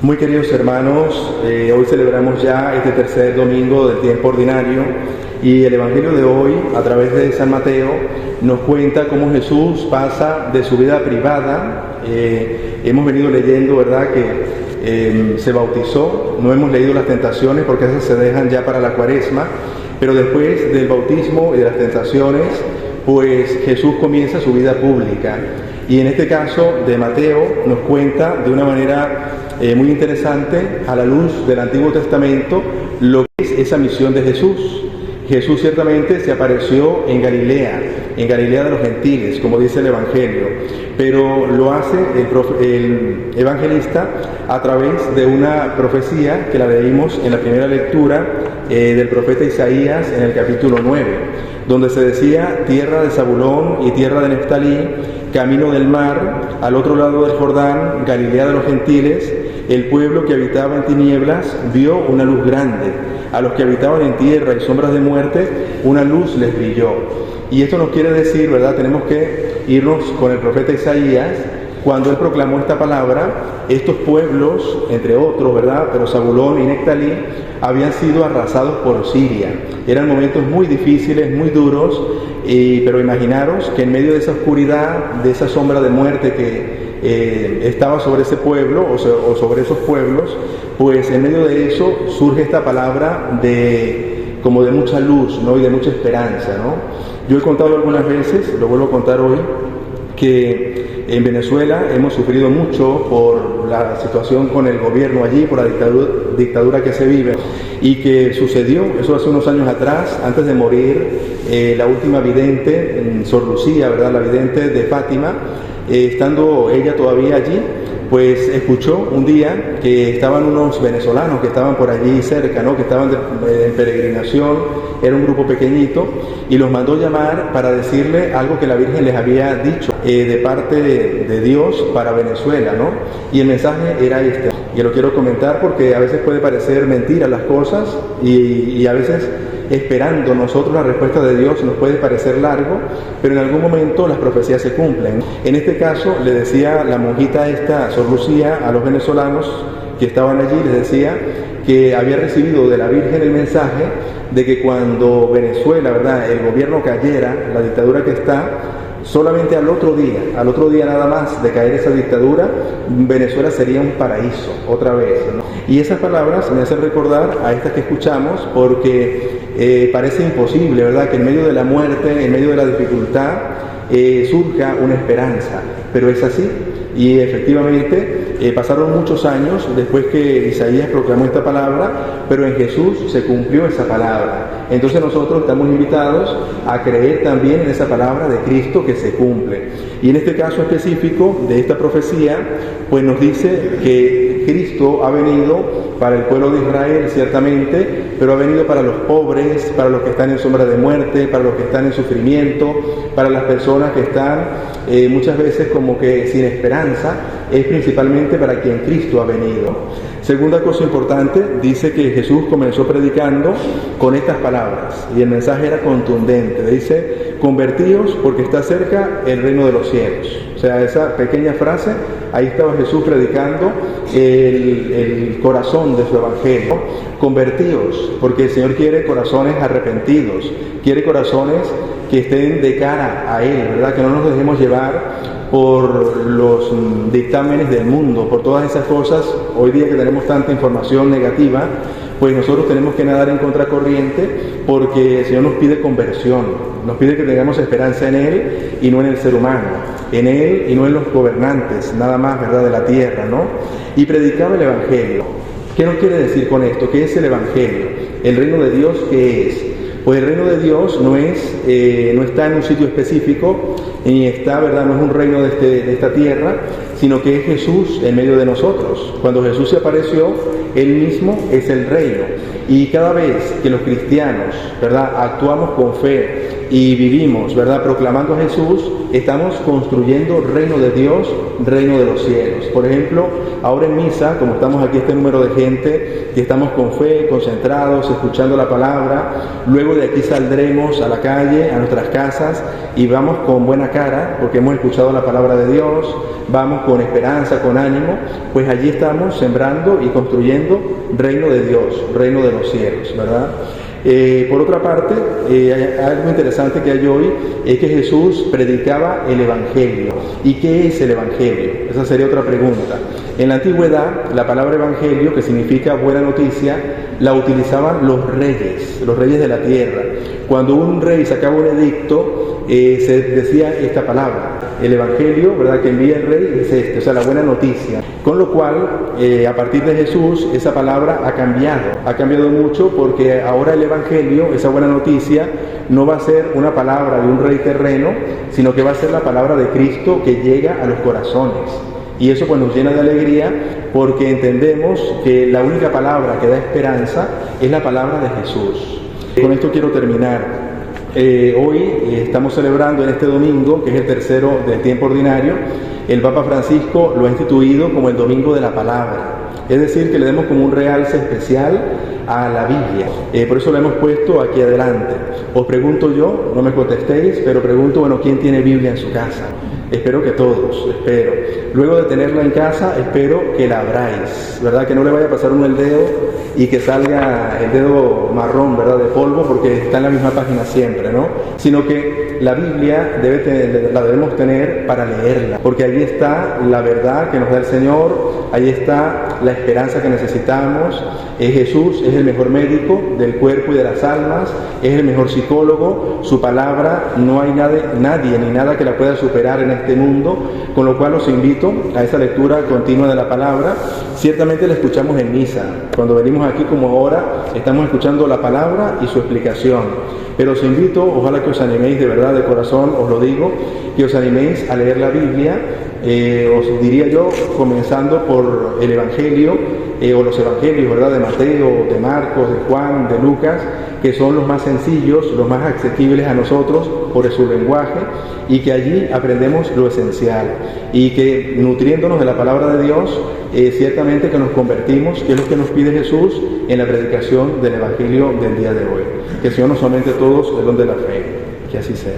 Muy queridos hermanos, hoy celebramos ya este tercer domingo del tiempo ordinario y el Evangelio de hoy, a través de San Mateo, nos cuenta cómo Jesús pasa de su vida privada. Hemos venido leyendo, ¿verdad?, que se bautizó. No hemos leído las tentaciones porque esas se dejan ya para la Cuaresma, pero después del bautismo y de las tentaciones, pues Jesús comienza su vida pública. Y en este caso de Mateo nos cuenta de una manera muy interesante, a la luz del Antiguo Testamento, lo que es esa misión de Jesús. Jesús ciertamente se apareció en Galilea de los gentiles, como dice el Evangelio, pero lo hace el evangelista a través de una profecía que la leímos en la primera lectura del profeta Isaías en el capítulo 9, donde se decía: tierra de Zabulón y tierra de Neftalí, camino del mar, al otro lado del Jordán, Galilea de los gentiles, el pueblo que habitaba en tinieblas vio una luz grande. A los que habitaban en tierra y sombras de muerte, una luz les brilló. Y esto nos quiere decir, ¿verdad? Tenemos que irnos con el profeta Isaías. Cuando él proclamó esta palabra, estos pueblos, entre otros, ¿verdad?, pero Zabulón y Neftalí, habían sido arrasados por Siria. Eran momentos muy difíciles, muy duros, pero imaginaros que en medio de esa oscuridad, de esa sombra de muerte que estaba sobre ese pueblo o sobre esos pueblos, pues en medio de eso surge esta palabra como de mucha luz, ¿no?, y de mucha esperanza, ¿no? Yo he contado algunas veces, lo vuelvo a contar hoy, que en Venezuela hemos sufrido mucho por la situación con el gobierno allí, por la dictadura que se vive, y que sucedió, eso hace unos años atrás, antes de morir, la última vidente, Sor Lucía, ¿verdad?, la vidente de Fátima, estando ella todavía allí, pues escuchó un día que estaban unos venezolanos que estaban por allí cerca, ¿no?, que estaban en peregrinación, era un grupo pequeño, y los mandó llamar para decirle algo que la Virgen les había dicho de parte de Dios para Venezuela, ¿no? Y el mensaje era este, y lo quiero comentar porque a veces puede parecer mentira las cosas y a veces esperando nosotros la respuesta de Dios nos puede parecer largo, pero en algún momento las profecías se cumplen. En este caso le decía la monjita esta, Sor Lucía, a los venezolanos que estaban allí, les decía que había recibido de la Virgen el mensaje de que cuando Venezuela, ¿verdad?, el gobierno cayera, la dictadura que está, solamente al otro día nada más de caer esa dictadura, Venezuela sería un paraíso, otra vez, ¿no? Y esas palabras me hacen recordar a estas que escuchamos, porque parece imposible, ¿verdad?, que en medio de la muerte, en medio de la dificultad, surja una esperanza, pero es así. Y efectivamente pasaron muchos años después que Isaías proclamó esta palabra, pero en Jesús se cumplió esa palabra. Entonces nosotros estamos invitados a creer también en esa palabra de Cristo que se cumple. Y en este caso específico de esta profecía, pues nos dice que Cristo ha venido para el pueblo de Israel, ciertamente, pero ha venido para los pobres, para los que están en sombra de muerte, para los que están en sufrimiento, para las personas que están muchas veces como que sin esperanza. Es principalmente para quien Cristo ha venido. Segunda cosa importante, dice que Jesús comenzó predicando con estas palabras y el mensaje era contundente. Dice: convertíos porque está cerca el reino de los cielos. O sea, esa pequeña frase, ahí estaba Jesús predicando el corazón de su evangelio. Convertíos porque el Señor quiere corazones arrepentidos, quiere corazones que estén de cara a Él, ¿verdad?, que no nos dejemos llevar por los dictámenes del mundo, por todas esas cosas. Hoy día que tenemos tanta información negativa, pues nosotros tenemos que nadar en contracorriente, porque el Señor nos pide conversión, nos pide que tengamos esperanza en Él y no en el ser humano, en Él y no en los gobernantes, nada más, ¿verdad?, de la tierra, ¿no? Y predicaba el Evangelio. ¿Qué nos quiere decir con esto? ¿Qué es el Evangelio? ¿El reino de Dios qué es? Pues el reino de Dios no está en un sitio específico, ni está, ¿verdad?, no es un reino de esta tierra, sino que es Jesús en medio de nosotros. Cuando Jesús se apareció, Él mismo es el reino. Y cada vez que los cristianos, ¿verdad?, actuamos con fe, y vivimos, ¿verdad?, proclamando a Jesús, estamos construyendo reino de Dios, reino de los cielos. Por ejemplo, ahora en misa, como estamos aquí este número de gente, que estamos con fe, concentrados, escuchando la palabra, luego de aquí saldremos a la calle, a nuestras casas, y vamos con buena cara, porque hemos escuchado la palabra de Dios, vamos con esperanza, con ánimo, pues allí estamos sembrando y construyendo reino de Dios, reino de los cielos, ¿verdad? Por otra parte, algo interesante que hay hoy es que Jesús predicaba el Evangelio. ¿Y qué es el Evangelio? Esa sería otra pregunta. En la antigüedad, la palabra Evangelio, que significa buena noticia, la utilizaban los reyes de la tierra. Cuando un rey sacaba un edicto, se decía esta palabra, el Evangelio, ¿verdad?, que envía el rey es este, o sea, la buena noticia. Con lo cual, a partir de Jesús, esa palabra ha cambiado mucho, porque ahora el Evangelio, esa buena noticia, no va a ser una palabra de un rey terreno, sino que va a ser la palabra de Cristo que llega a los corazones. Y eso pues nos llena de alegría, porque entendemos que la única palabra que da esperanza es la palabra de Jesús. Con esto quiero terminar. Hoy estamos celebrando en este domingo, que es el tercero del tiempo ordinario, el Papa Francisco lo ha instituido como el Domingo de la Palabra. Es decir, que le demos como un realce especial a la Biblia. Por eso lo hemos puesto aquí adelante. Os pregunto yo, no me contestéis, pero pregunto, bueno, ¿quién tiene Biblia en su casa? Espero que todos, espero. Luego de tenerla en casa, espero que la abráis, ¿verdad? Que no le vaya a pasar uno el dedo y que salga el dedo marrón, ¿verdad?, de polvo, porque está en la misma página siempre, ¿no? Sino que la Biblia la debemos tener para leerla, porque allí está la verdad que nos da el Señor, allí está la esperanza que necesitamos. Jesús es el mejor médico del cuerpo y de las almas, es el mejor psicólogo, su palabra no hay nadie ni nada que la pueda superar en este mundo, con lo cual los invito a esa lectura continua de la palabra. Ciertamente la escuchamos en misa, cuando venimos aquí como ahora, estamos escuchando la palabra y su explicación, pero os invito, ojalá que os animéis de verdad, de corazón, os lo digo, que os animéis a leer la Biblia. Os diría yo, comenzando por el Evangelio, o los Evangelios, ¿verdad?, de Mateo, de Marcos, de Juan, de Lucas, que son los más sencillos, los más accesibles a nosotros por su lenguaje, y que allí aprendemos lo esencial, y que nutriéndonos de la palabra de Dios, ciertamente que nos convertimos, que es lo que nos pide Jesús en la predicación del Evangelio del día de hoy. Que el Señor nos aumente a todos el don de la fe, que así sea.